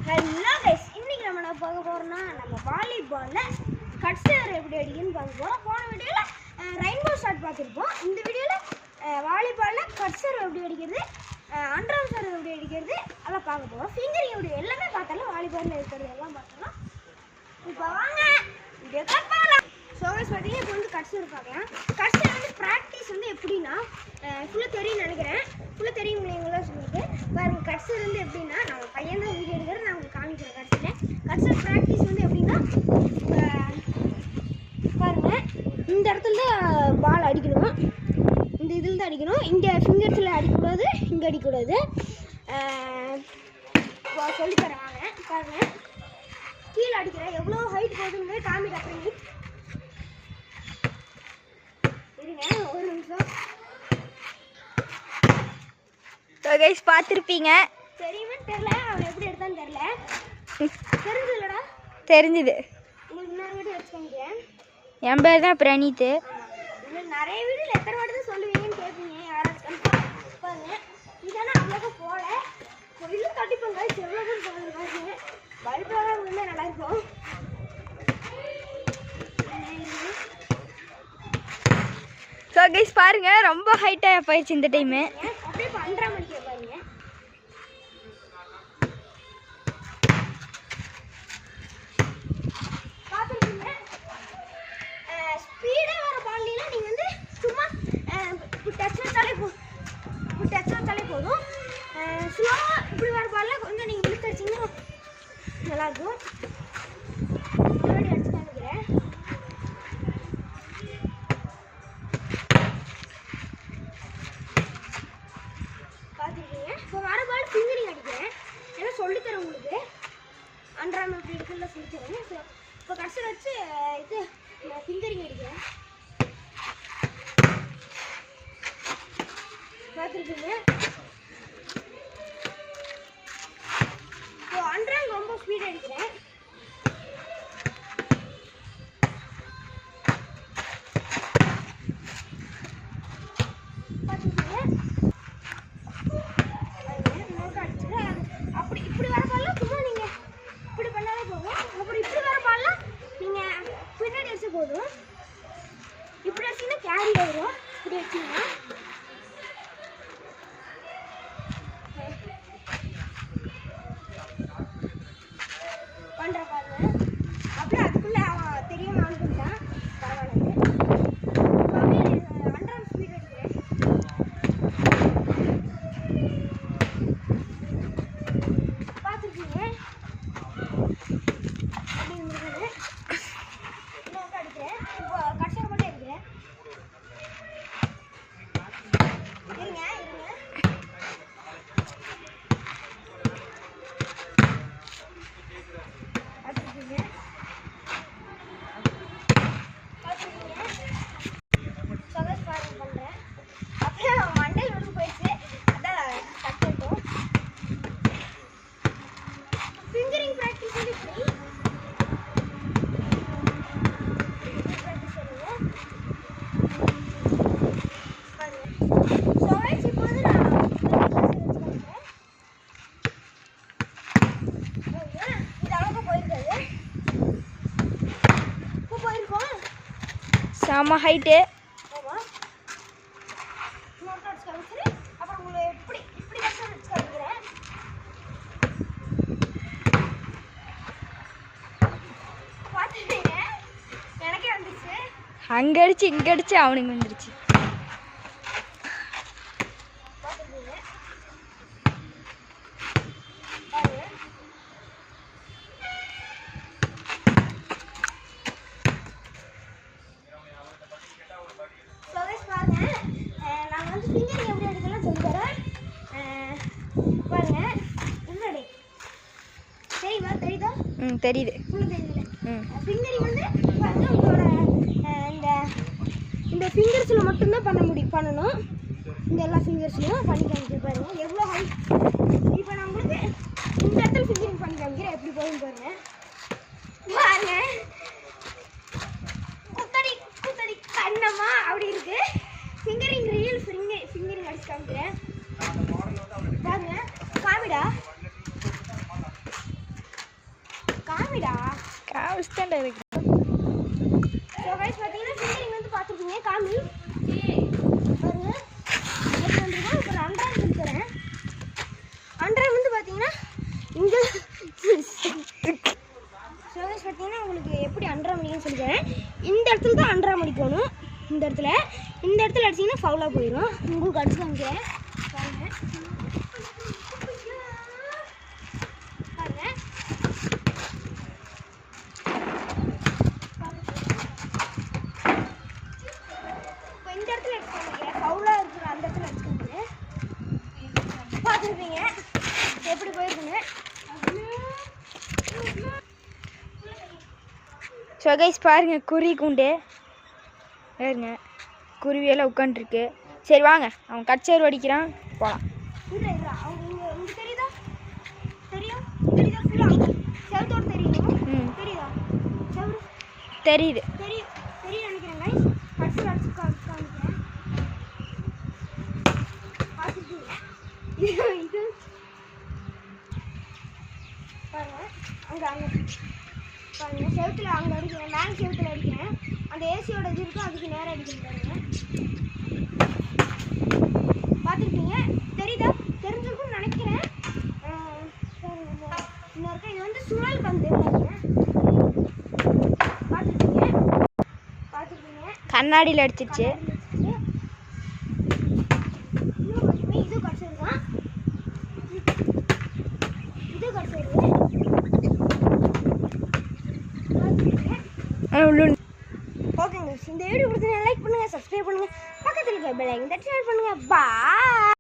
Hello guys, இன்னைக்கு நம்ம என்ன பார்க்க போறோம்னா நம்ம வாலிபால்ல கட் சேவர் எப்படி அடிக்குன்னு பார்க்க போறோம். போன வீடியோல ரெயின்போ ஷாட் பார்த்துருப்போம். இந்த வீடியோல வாலிபால்ல கட் சேவர் எப்படி அடிக்கிறது, அண்டர்ஆர்ம் சர்வ் எப்படி அடிக்கிறது அதெல்லாம் பார்க்க போறோம். ஃபிங்கரிங் எப்படி எல்லாமே பார்த்தாலும் வாலிபால்ல இருக்கிறது எல்லாம் பார்த்தோம். இப்போ வாங்க வீடியோ பார்க்கலாம். ஸோ கைஸ் பார்த்தீங்கன்னா இப்போ வந்து கட் சேவர் பார்க்கலாம். கட் சேவர் வந்து ப்ராக்டிஸ் வந்து எப்படின்னா ஃபுல்லாக தெரியும் நினைக்கிறேன். ஃபுல்லாக தெரியும் எங்களாம் சொல்லிட்டு பாருங்கள். கட் சேவர் வந்து எப்படின்னா நம்ம பையன் தான் வீடியோ எடுக்கிற நான் உங்களுக்கு காமிக்கிறேன். கட் சேவர் ப்ராக்டிஸ் வந்து எப்படின்னா பாருங்கள், இந்த இடத்துல தான் பால் அடிக்கணும், இந்த இதில் தான் அடிக்கணும். இங்கே ஃபிங்கர்ஸில் அடிக்கக்கூடாது, இங்கே அடிக்கக்கூடாது. சொல்லித்தரேன் வாங்க. பாருங்கள், கீழே அடிக்கிறேன். எவ்வளோ ஹைட் போகுதுன்னு காமிக்கிறேன். இருங்க ஒரு நிமிஷம். கைஸ் பார்த்துருப்பீங்க, தெரியுமே தெரியல, அவன் எப்படி எடுத்தான்னு தெரியல. தெரிஞ்சது இல்லடா, தெரிஞ்சுது. உங்களுக்கு இன்னொரு வீடியோ வச்சுக்கோங்க. என் பேர் தான் பிரணீத். இல்லை நிறைய வீடியோவில் எத்தனை வாட்டி தான் சொல்லுவீங்கன்னு கேட்பீங்க யாராச்சும். பாருங்க, இதானே அவ்வளோக்கா போகல, இல்லை கட்டிப்போங்க. எவ்வளோ கூட போகுது பல்பாக இருந்தால் நல்லாயிருக்கும். ஸோ கைஸ் பாருங்க, ரொம்ப ஹைட்டாக போயிடுச்சு இந்த டைமு. அப்படியே இப்போ 5:30 மணிக்கு பாருங்க. பார்த்துருக்கீங்க, ஸ்பீடாக வர பால்லாம் நீங்கள் வந்து சும்மா டச் வச்சாலே போதும். ஸ்லோவாக இப்படி வர பால்லாம் கொஞ்சம் நீங்கள் இழுத்து அடிச்சிங்கன்னா நல்லாயிருக்கும். முன்னாடி அடிச்சு காமிக்கிறேன். பார்த்துருக்கீங்க, இப்போ வர பால் ஃபிங்கரிங் அடிக்கிறேன். ஏன்னா சொல்லித்தரேன் உங்களுக்கு. அண்டர்ஆர்ம் எப்படி இருக்குன்னு சொல்லித்தரேன். ஸோ இப்போ கடைசியில் வச்சு இது ஃபிங்கரிங் அடிக்கிறேன். பார்த்துருக்கீங்க, இப்போ அண்டர்ஆர்ம் ரொம்ப ஸ்பீடாக அடிக்கிறேன். அப்படி இப்படி வர பால்லாம் சும்மா நீங்கள் இப்படி பண்ணாலே போதும். அப்புறம் இப்படி வர பால்லாம் நீங்கள் பின்னாடி அடிச்சா போதும். இப்படி அடிச்சிங்கன்னா கேரி ஆயிடும். இப்படி அடிச்சிங்கன்னா பண்ணுற பாருங்க. அப்படியே அதுக்குள்ளே அவன் தெரியாமல் அனுப்பிட்டான். பரவாயில்ல, அப்படியே அண்டர்ஆர்ம் ஸ்பீட் அடிக்கிறேன். பார்த்துருக்கீங்க, அப்படி இருந்துருக்குது. இன்னும் அடிக்கிறேன். இப்போ கடைசியாக மட்டும் அடிக்கிறேன். இருங்க பார்த்துருக்கீங்க. சகஸ் பாருங்க பண்ணுறேன். அப்படியே மண்டையில் விட்டு போயிடுச்சு. அதான் கட்டட்டும். ஃபிங்கரிங் ப்ராக்டிஸ் வந்து இப்படி ப்ராக்டிஸ் பண்ணுவோம். ஸோ இப்போ வந்து நான் இது அளவுக்கு போயிருக்காது. இப்போ போயிருக்கோம் செம ஹைட்டு. ஆமாம். இன்னொரு அடிச்சு காமிச்சிரு. அப்புறம் உங்களை இப்படி கஷ்டம் அடிச்சு காமிக்கிறேன். பார்த்துட்டீங்க, எனக்கே வந்துச்சு. அங்கே அடிச்சு இங்கே அடிச்சு அவனுக்கு வந்துடுச்சு. பார்த்துட்டீங்க பாருங்க. ஸோ கைஸ் பாருங்க, நான் வந்து ஃபிங்கரிங் எப்படி எடுக்கலாம் சொல்லித்தரேன். பாருங்க, முன்னாடி தெரியுதா? தெரியுது. ஃபுல்லாக தெரியுதுல்ல. ம், ஃபிங்கரிங் வந்து பாருங்க, உங்களோட இந்த ஃபிங்கர்ஸில் மட்டும்தான் பண்ணணும். இந்த எல்லா ஃபிங்கர்ஸ்லையும் பண்ணி காமிக்கிறேன். பாருங்க எவ்வளோ ஹைட். இப்போ நான் உங்களுக்கு இந்த இடத்துல ஃபிங்கரிங் பண்ணி காமிக்கிறேன். எப்படி போகுதுன்னு பாருங்க. பாருங்க, குத்தடி கண்ணம்மா அப்படி இருக்கு. ஃபிங்கரிங் ரியல் ஃபிங்கரிங் அடிச்சு காமிக்கிறேன். பாருங்க, காமிடா. தாண்டா இருக்கு. ஸோ கைஸ் பார்த்தீங்கன்னா ஃபிங்கரிங் வந்து பார்த்துருக்கீங்க காமி பாருங்க எப்படி வந்துருக்கா. இப்போ ஒரு அன்றாம் கொடுத்துறேன். அன்றாம் வந்து பார்த்தீங்கன்னா இங்கே ஸோ கைஸ் பார்த்தீங்கன்னா உங்களுக்கு எப்படி அன்றாம் அடிக்குன்னு சொல்லித்தரேன். இந்த இடத்துல தான் அன்றாம் அடிக்கணும். இந்த இடத்துல அடிச்சிங்கன்னா ஃபவுலாக போயிடும். உங்களுக்கு அடிச்சு காமிக்கிறேன் பாருங்க. பாருங்க இப்போ இந்த இடத்துல அடிச்சுக்கோங்க. ஃபவுலாக இருக்கிற அந்த இடத்துல அடிச்சுக்கோங்க. பார்த்துருப்பீங்க எப்படி போயிருக்குங்க. ஸோ கைஸ் பாருங்க குருவி கூண்டு பாருங்க, குருவியெல்லாம் உட்காந்துருக்கு. சரி வாங்க அவன் கட்சேர் அடிக்கிறான் போகலாம். இல்லை இல்லை அவங்க இங்கே தெரியுதா தெரியும் தெரியுதா ஃபுல்லாக செவத்தோடு தெரியும். தெரியுதா செவரு தெரியுது. தெரியும் நினைக்கிறேன் கைஸ். கட்சியில் அடிச்சு காமிக்கிறேன். பார்த்துருக்கீங்க இது பாருங்க. அங்கே பாருங்க செவத்தில் அங்கே அடிக்கிறேன். மேலே செவத்தில் அடிக்கிறேன். அந்த ஏசியோட இது இருக்கும் அதுக்கு நேரம் அடிக்கிறேன் பாருங்க. பார்த்துருக்கீங்க தெரியுதா தெரிஞ்சிருக்கும்னு நினைக்கிறேன். இன்னும் இருக்க இது வந்து சுழல் பந்து பார்த்துருக்கீங்க கண்ணாடியில் அடிச்சிருச்சு. இது கடிச்சிருக்கான். இது கடிச்சிருக்கு. ஓகேங்க இந்த வீடியோ பிடிச்சா லைக் பண்ணுங்க, சப்ஸ்கிரைப் பண்ணுங்க, பக்கத்தில் இருக்க பெல் ஐக்கன் தட்டி ஷேர் பண்ணுங்க. பா